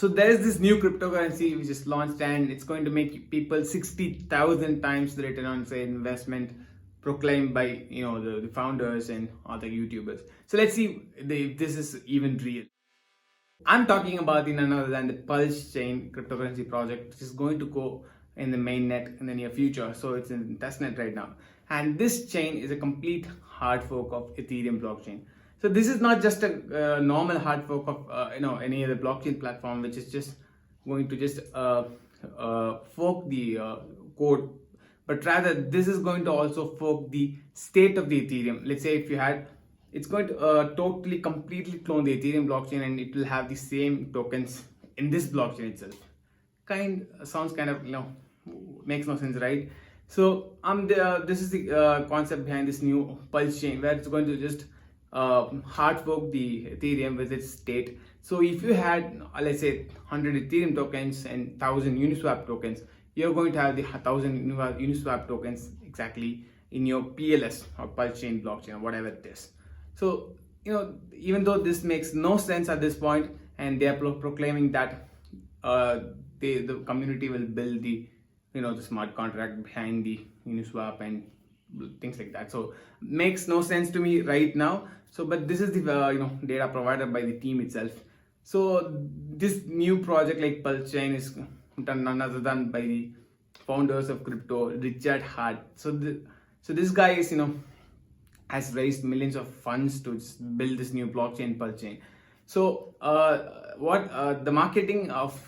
So there is this new cryptocurrency which is launched, and it's going to make people 60,000 times the return on say investment proclaimed by the founders and other YouTubers. So let's see if this is even real. I'm talking about none other than the Pulse Chain cryptocurrency project, which is going to go in the mainnet in the near future. So it's in testnet right now, and this chain is a complete hard fork of Ethereum blockchain. So this is not just a normal hard fork of any other blockchain platform, which is just going to just fork the code, but rather this is going to also fork the state of the Ethereum. Let's say if you had, it's going to totally completely clone the Ethereum blockchain, and it will have the same tokens in this blockchain itself. Sounds kind of makes no sense, right? So this is the concept behind this new Pulse chain, where it's going to just hard fork the Ethereum with its state. So if you had let's say 100 Ethereum tokens and 1000 Uniswap tokens, you're going to have the 1000 Uniswap tokens exactly in your PLS or Pulse chain blockchain or whatever it is. So even though this makes no sense at this point, and they are proclaiming that the community will build the the smart contract behind the Uniswap and things like that. So makes no sense to me right now. So but this is the data provided by the team itself. So this new project like Pulse Chain is done none other than by the founders of crypto, Richard Hart. So this guy is has raised millions of funds to build this new blockchain Pulse Chain. So what the marketing of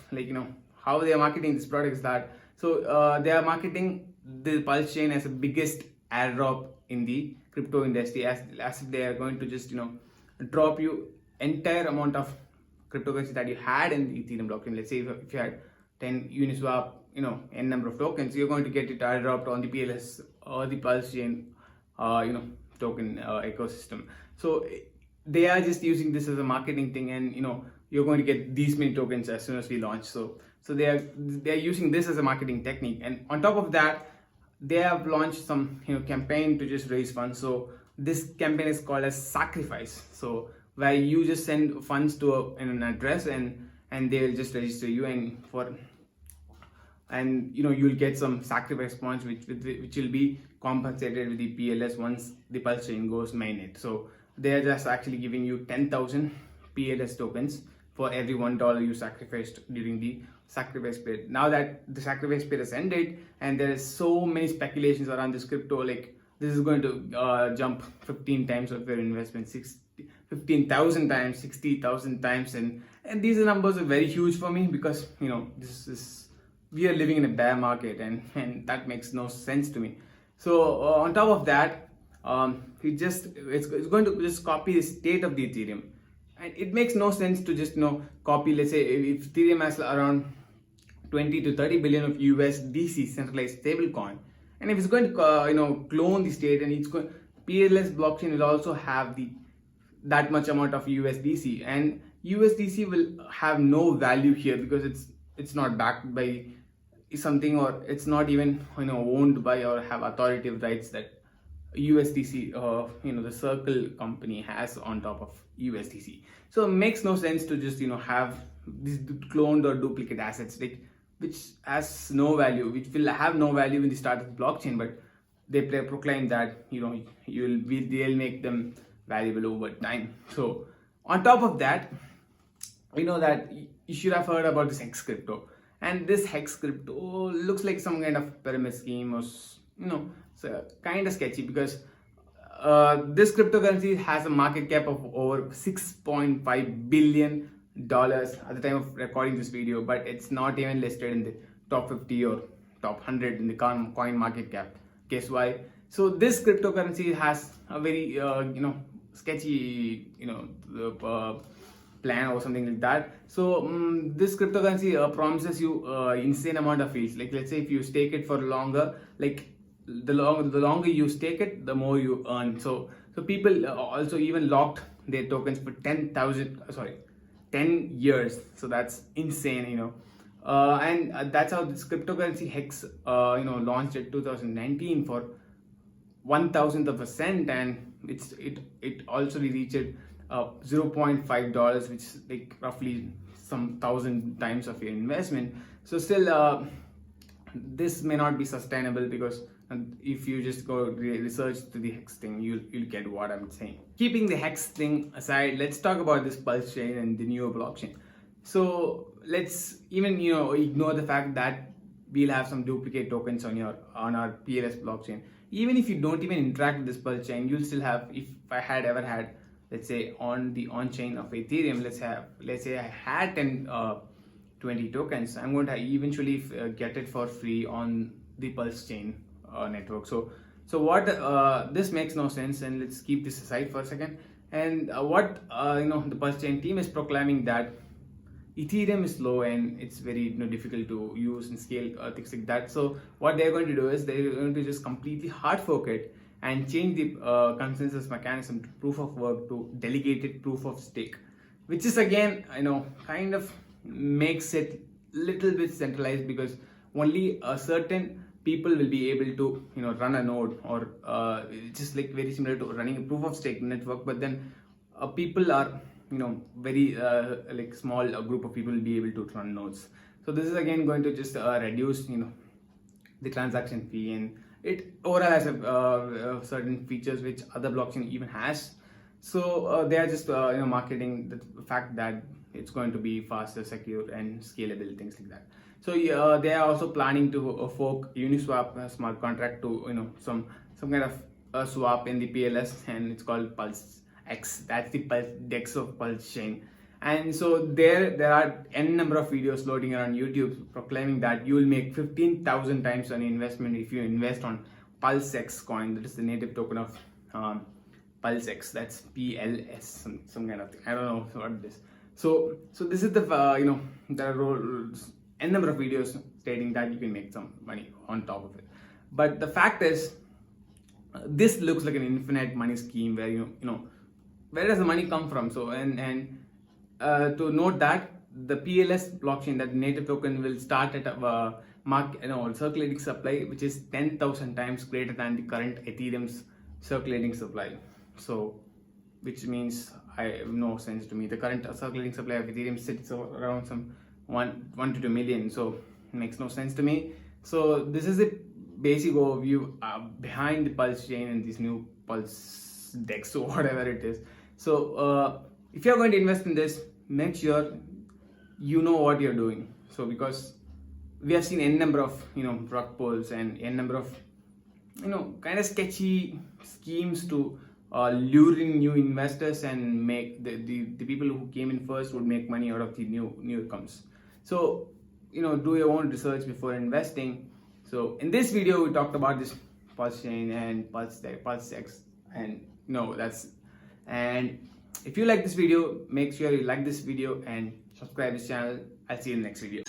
how they are marketing this product is that, so they are marketing the Pulse Chain as the biggest airdrop in the crypto industry, as if they are going to just drop you entire amount of cryptocurrency that you had in the Ethereum blockchain. Let's say if you had 10 Uniswap n number of tokens, you're going to get it airdropped on the PLS or the Pulse Chain token ecosystem. So they are just using this as a marketing thing, and you're going to get these many tokens as soon as we launch. So they are using this as a marketing technique, and on top of that, they have launched some campaign to just raise funds. So this campaign is called as Sacrifice. So where you just send funds to an address, and they will just register you, and you'll get some sacrifice points which will be compensated with the PLS once the Pulse chain goes mainnet. So they are just actually giving you 10,000 PLS tokens for every $1 you sacrificed during the sacrifice period. Now that the sacrifice period has ended, and there is so many speculations around this crypto, like this is going to jump 15 times of your investment, 15,000 times, 60,000 times, and these numbers are very huge for me, because we are living in a bear market, and that makes no sense to me. So on top of that, it's going to just copy the state of the Ethereum, and it makes no sense to just copy. Let's say if Ethereum has around 20 to 30 billion of USDC centralized stablecoin, and if it's going to clone the state, and it's going, PLS blockchain will also have that much amount of USDC, and USDC will have no value here, because it's not backed by something, or it's not even owned by or have authoritative rights that USDC the Circle company has on top of USDC. So it makes no sense to just have these cloned or duplicate assets which has no value, which will have no value in the start of the blockchain, but they proclaim that they'll make them valuable over time. So on top of that, that you should have heard about this X crypto, and this Hex crypto looks like some kind of pyramid scheme, or so kind of sketchy, because this cryptocurrency has a market cap of over $6.5 billion at the time of recording this video, but it's not even listed in the top 50 or top 100 in the coin market cap. Guess why? So this cryptocurrency has a very sketchy plan or something like that. So this cryptocurrency promises you insane amount of fees. Like let's say if you stake it for longer, like the longer you stake it, the more you earn. So people also even locked their tokens for 10 years. So that's insane, and that's how this cryptocurrency Hex launched in 2019 for 1,000th of a cent, and it also reached $0.5, which is like roughly some 1,000 times of your investment. So still this may not be sustainable, because if you just go research to the hex thing, you'll get what I'm saying. Keeping the hex thing aside, let's talk about this pulse chain and the newer blockchain. So let's even ignore the fact that we'll have some duplicate tokens on our PLS blockchain. Even if you don't even interact with this pulse chain, you'll still have, if I had ever had, let's say on the on-chain of Ethereum, let's say I had 20 tokens, I'm going to eventually get it for free on the pulse chain network. So what this makes no sense, and let's keep this aside for a second. And what the pulse chain team is proclaiming that Ethereum is slow and it's very difficult to use and scale, things like that. So what they're going to do is they're going to just completely hard fork it and change the consensus mechanism to proof of work to delegated proof of stake, which is again kind of makes it little bit centralized, because only a certain people will be able to run a node, or just like very similar to running a proof of stake network. But then people are very like small group of people will be able to run nodes. So this is again going to just reduce the transaction fee, and it overall has certain features which other blockchain even has. So they are just marketing the fact that it's going to be faster, secure, and scalable, things like that. So they are also planning to fork Uniswap smart contract to some kind of swap in the PLS, and it's called PulseX. That's the DEX of PulseChain. And so there are n number of videos floating around YouTube proclaiming that you will make 15,000 times on investment if you invest on PulseX coin. That is the native token of PulseX. That's PLS, some kind of thing. I don't know what it is. So this is the there are n number of videos stating that you can make some money on top of it. But the fact is, this looks like an infinite money scheme where where does the money come from? So and to note that the PLS blockchain, that native token, will start at a circulating supply which is 10,000 times greater than the current Ethereum's circulating supply. So which means no sense to me. The current circulating supply of Ethereum sits around some 1 to 2 million. So it makes no sense to me. So this is a basic overview behind the Pulse chain and this new Pulse DEX or whatever it is. So if you're going to invest in this, make sure you know what you're doing. So because we have seen n number of rug pulls and n number of kind of sketchy schemes to lure in new investors and make the people who came in first would make money out of the newcomers. So do your own research before investing. So in this video we talked about this Pulse chain and PulseX, and and if you like this video, make sure you like this video and subscribe this channel. I'll see you in the next video.